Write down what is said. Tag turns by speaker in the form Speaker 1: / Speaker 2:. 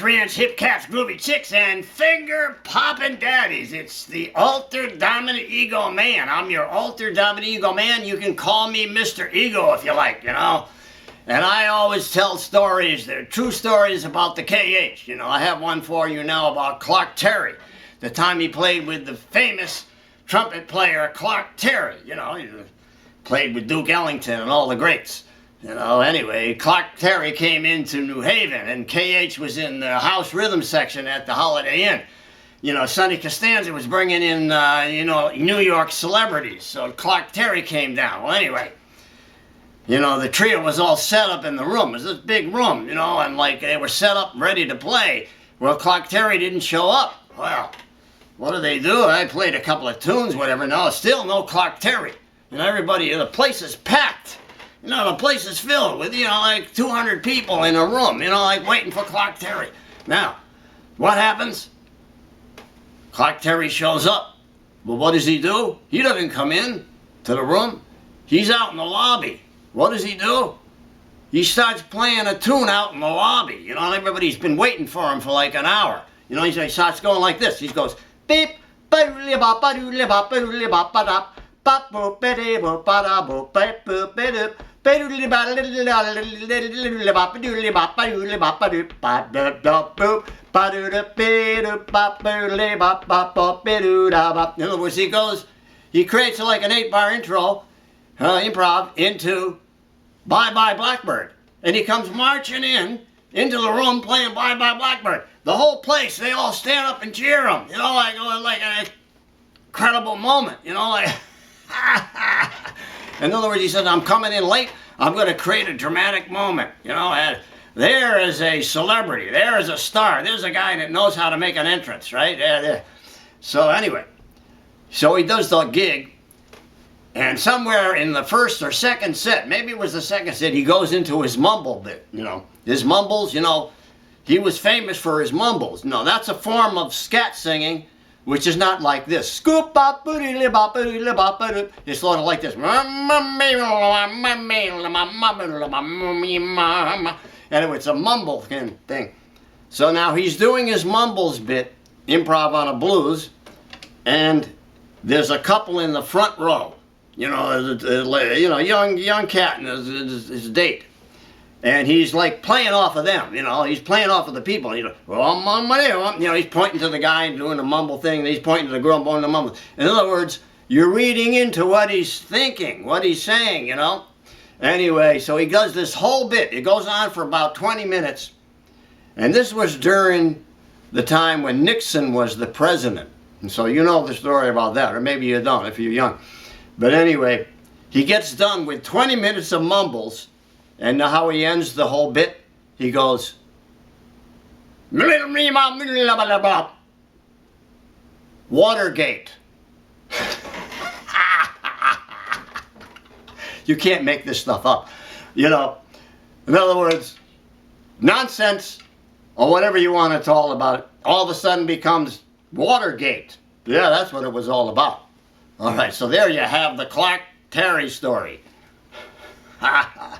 Speaker 1: Ranch, hip cats, groovy chicks, and finger poppin' daddies. It's the Alter Dominant Ego Man. I'm your Alter Dominant Ego Man. You can call me Mr. Ego if you like, you know. And I always tell stories. They're true stories about the KH. You know, I have one for you now about Clark Terry. The time he played with the famous trumpet player Clark Terry. You know, he played with Duke Ellington and all the greats. You know, anyway, Clark Terry came into New Haven, and KH was in the house rhythm section at the Holiday Inn. You know, Sonny Costanza was bringing in, you know, New York celebrities, so Clark Terry came down. Well, anyway, you know, the trio was all set up in the room. It was this big room, you know, and like they were set up ready to play. Well, Clark Terry didn't show up. Well, what do? I played a couple of tunes, whatever. No, still no Clark Terry. And everybody, the place is packed. You know, the place is filled with, you know, like 200 people in a room, you know, like waiting for Clark Terry. Now, what happens? Clark Terry shows up. Well, what does he do? He doesn't come in to the room. He's out in the lobby. What does he do? He starts playing a tune out in the lobby. You know, everybody's been waiting for him for like an hour. You know, he starts going like this. He goes, beep, ba-doodly-bop-ba-doodly-bop-ba-doodly-bop-ba-dop. In other words, he creates like an 8-bar intro, improv, into Bye Bye Blackbird. And he comes marching into the room playing Bye Bye Blackbird. The whole place, they all stand up and cheer him. You know, like an incredible moment, you know, like... In other words, he says, I'm coming in late. I'm going to create a dramatic moment. You know, and there is a celebrity. There is a star. There's a guy that knows how to make an entrance, right? So anyway, so he does the gig. And somewhere in the first or second set, maybe it was the second set, he goes into his mumble bit, you know. His mumbles, you know, he was famous for his mumbles. No, that's a form of scat singing, which is not like this. Scoop bop boodly bop boodly bop boodly. It's sort of like this. Anyway, it's a mumble thing. So now he's doing his mumbles bit, improv on a blues, and there's a couple in the front row. You know, young cat and his date. And he's like playing off of them, you know, he's playing off of the people. You know, he's pointing to the guy and doing the mumble thing, and he's pointing to the girl doing the mumble. In other words, you're reading into what he's thinking, what he's saying, you know. Anyway, so he does this whole bit. It goes on for about 20 minutes. And this was during the time when Nixon was the president. And so you know the story about that, or maybe you don't if you're young. But anyway, he gets done with 20 minutes of mumbles. And how he ends the whole bit, he goes, Watergate. You can't make this stuff up. You know, in other words, nonsense, or whatever you want to talk about, all of a sudden becomes Watergate. Yeah, that's what it was all about. All right, so there you have the Clark Terry story. Ha ha.